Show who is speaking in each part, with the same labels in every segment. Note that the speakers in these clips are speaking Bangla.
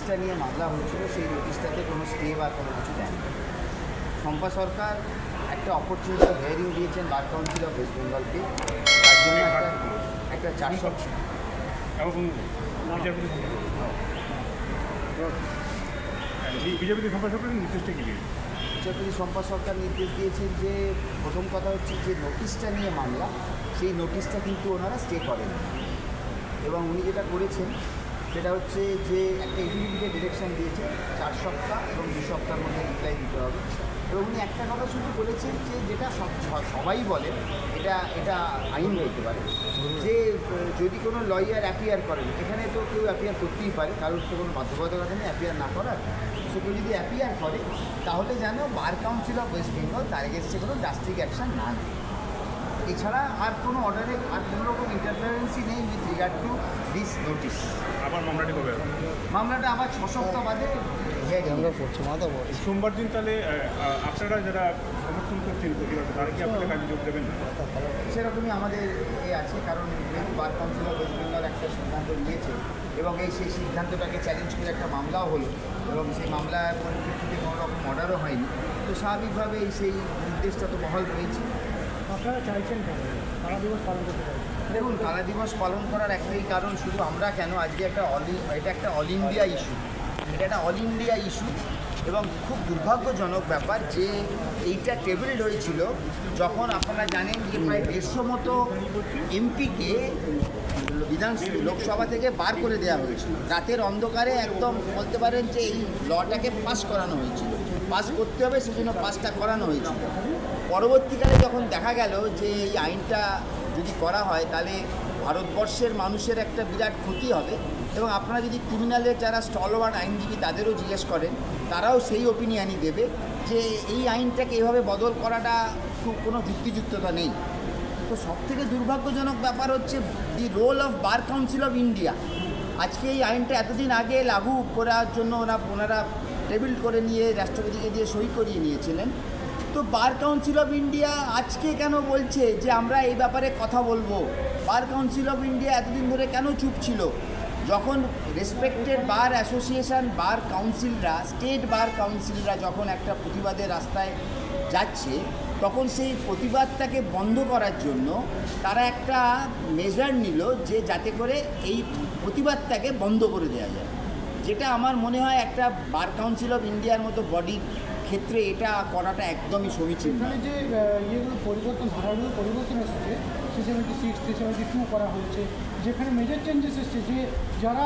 Speaker 1: নোটিশটা নিয়ে মামলা হয়েছিল, সেই নোটিশটাতে কোনো স্টে বা কোনো কিছু দেয়নি। শম্পা সরকার একটা অপরচুনিটি হিয়ারিং দিয়েছেন বার কাউন্সিল অফ ওয়েস্ট বেঙ্গলকে, তার জন্য একটা 400
Speaker 2: বিজেপি শম্পা সরকারের নির্দেশটা কি দিয়েছে?
Speaker 1: বিচারপতি শম্পা সরকার নির্দেশ দিয়েছেন যে প্রথম কথা হচ্ছে যে নোটিশটা নিয়ে মামলা, সেই নোটিশটা কিন্তু ওনারা স্টে করেন, এবং উনি যেটা করেছেন সেটা হচ্ছে যে একটা এফিডেভিটের ডিরেকশন দিয়েছে 4 সপ্তাহ এবং 2 সপ্তাহের মধ্যে রিপ্লাই দিতে হবে। এবং উনি একটা কথা শুধু বলেছেন যে যেটা সবাই বলেন, এটা আইন বলতে পারে, যে যদি কোনো লয়ার অ্যাপিয়ার করেন, এখানে তো কেউ অ্যাপিয়ার করতেই পারে, কারোর তো কোনো বাধ্যবাধকতা নেই অ্যাপিয়ার না করার, সে কেউ যদি অ্যাপিয়ার করে তাহলে যেন বার কাউন্সিল অফ ওয়েস্ট বেঙ্গল তার এগেনস্টে কোনো ড্রাস্টিক অ্যাকশন না নেয়। এছাড়া আর কোনো অর্ডারে আর কোনো রকম ইন্টারফারেন্সই নেই with regard to this notice.
Speaker 2: আবার মামলাটি কবে?
Speaker 1: মামলাটা আবার 6 সপ্তাহ বাদে
Speaker 2: সোমবার দিন। তাহলে আপনারা যারা সমর্থন করছেন প্রতিবাদে, তারা কি আপনাদের কাজে যোগ দেবেন?
Speaker 1: সেরকমই আমাদের আছে, কারণ যেহেতু বার কাউন্সিল অফ ওয়েস্ট বেঙ্গল একটা সিদ্ধান্ত নিয়েছে এবং সেই সিদ্ধান্তটাকে চ্যালেঞ্জ করে একটা মামলাও হলো, এবং সেই মামলার পরিপ্রেক্ষিতে কোনো রকম অর্ডারও হয়নি, তো স্বাভাবিকভাবেই সেই নির্দেশটা তো বহাল রয়েছে।
Speaker 3: আপনারা চাইছেন কেন কারা দিবস পালন করতে চাই?
Speaker 1: দেখুন, কালা দিবস পালন করার একটাই কারণ, শুধু আমরা কেন, আজকে এটা একটা অল ইন্ডিয়া ইস্যু, এটা একটা অল ইন্ডিয়া ইস্যু, এবং খুব দুর্ভাগ্যজনক ব্যাপার যে এইটা টেবিলড হয়েছিল যখন আপনারা জানেন যে প্রায় 150 মতো এমপিকে লোকসভা থেকে বার করে দেওয়া হয়েছিল, রাতের অন্ধকারে একদম বলতে পারেন যে এই লটাকে পাস করানো হয়েছিল, পাস করতে হবে সেজন্য পাসটা করানো হয়েছিল। পরবর্তীকালে যখন দেখা গেল যে এই আইনটা যদি করা হয় তাহলে ভারতবর্ষের মানুষের একটা বিরাট ক্ষতি হবে, এবং আপনারা যদি ক্রিমিনালের যারা স্টলওয়ার্ড আইনজীবী তাদেরও জিজ্ঞেস করেন, তারাও সেই ওপিনিয়নই দেবে যে এই আইনটাকে এভাবে বদল করাটা খুব কোনো যুক্তিযুক্ততা নেই। তো সবথেকে দুর্ভাগ্যজনক ব্যাপার হচ্ছে the role of Bar Council of India. আজকে এই আইনটা এতদিন আগে লাগু করার জন্য ওনারা টেবিল করে নিয়ে রাষ্ট্রপতিকে দিয়ে সই করিয়ে নিয়েছিলেন, তো বার কাউন্সিল অফ ইন্ডিয়া আজকে কেন বলছে যে আমরা এই ব্যাপারে কথা বলবো? বার কাউন্সিল অফ ইন্ডিয়া এতদিন ধরে কেন চুপ ছিল? যখন রেসপেক্টেড বার অ্যাসোসিয়েশন বার কাউন্সিলরা, স্টেট বার কাউন্সিলরা যখন একটা প্রতিবাদের রাস্তায় যাচ্ছে, তখন সেই প্রতিবাদটাকে বন্ধ করার জন্য তারা একটা মেজার নিল যে যাতে করে এই প্রতিবাদটাকে বন্ধ করে দেওয়া যায়, যেটা আমার মনে হয় একটা বার কাউন্সিল অফ ইন্ডিয়ার মতো বডির ক্ষেত্রে এটা করাটা একদমই সমীচীন।
Speaker 3: এখানে যে ইয়েগুলো পরিবর্তন, ধারাগুলো পরিবর্তন এসেছে, 376, 372 করা হয়েছে, যেখানে মেজর চেঞ্জেস এসেছে, যে যারা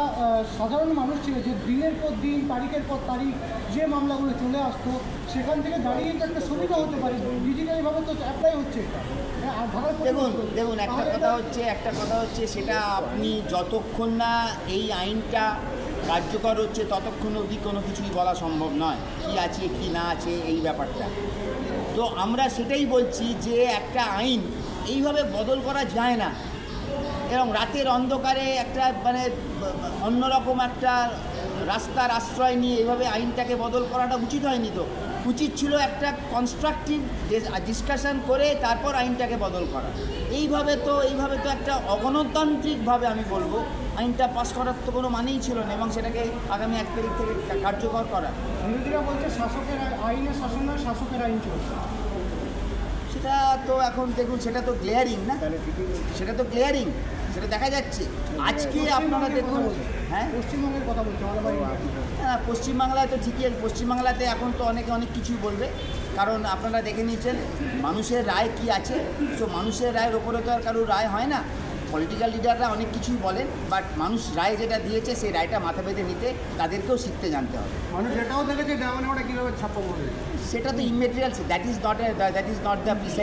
Speaker 3: সাধারণ মানুষ ছিল, যে দিনের পর দিন, তারিখের পর তারিখ যে মামলাগুলো চলে আসতো, সেখান থেকে দাঁড়িয়ে তো একটা সুবিধা হতে পারে, ডিজিটালিভাবে তো অ্যাপ্লাই হচ্ছে।
Speaker 1: দেখুন একটা কথা হচ্ছে সেটা আপনি যতক্ষণ না এই আইনটা কার্যকর হচ্ছে ততক্ষণ অবধি কোনো কিছুই বলা সম্ভব নয়, কি আছে কি না আছে এই ব্যাপারটা। তো আমরা সেটাই বলছি যে একটা আইন এইভাবে বদল করা যায় না, এবং রাতের অন্ধকারে একটা অন্যরকম একটা রাস্তার আশ্রয় নিয়ে এইভাবে আইনটাকে বদল করাটা উচিত হয়নি। তো উচিত ছিল একটা কনস্ট্রাকটিভ ডিসকাশন করে তারপর আইনটাকে বদল করা। এইভাবে তো একটা অগণতান্ত্রিকভাবে আমি বলবো আইনটা পাস করার তো কোনো মানেই ছিল না, এবং সেটাকে আগামী 1 তারিখ থেকে কার্যকর করা।
Speaker 3: বিরোধীরা বলছে শাসকের আইনের শাসন নয়, শাসকের আইন চলছে।
Speaker 1: সেটা তো এখন দেখুন, সেটা তো গ্লেয়ারিং না, সেটা দেখা যাচ্ছে আজকে আপনারা দেখুন। হ্যাঁ,
Speaker 3: পশ্চিমবঙ্গের কথা বলছে,
Speaker 1: হ্যাঁ, পশ্চিমবাংলায় তো ঠিকই আছে, পশ্চিমবাংলাতে এখন তো অনেক কিছুই বলবে, কারণ আপনারা দেখে নিয়েছেন মানুষের রায় কি আছে। সো মানুষের রায়ের ওপরে তো আর কারোর রায় হয় না, পলিটিক্যাল লিডাররা অনেক কিছুই বলেন, বাট মানুষ রায় যেটা দিয়েছে সেই রায়টা মাথা পেতে নিতে তাদেরকেও শিখতে জানতে হবে।
Speaker 3: মানুষ এটাও দেখেছে ওটা কীভাবে ছাপ্পা পড়বে,
Speaker 1: সেটা তো immaterial, that is not the precise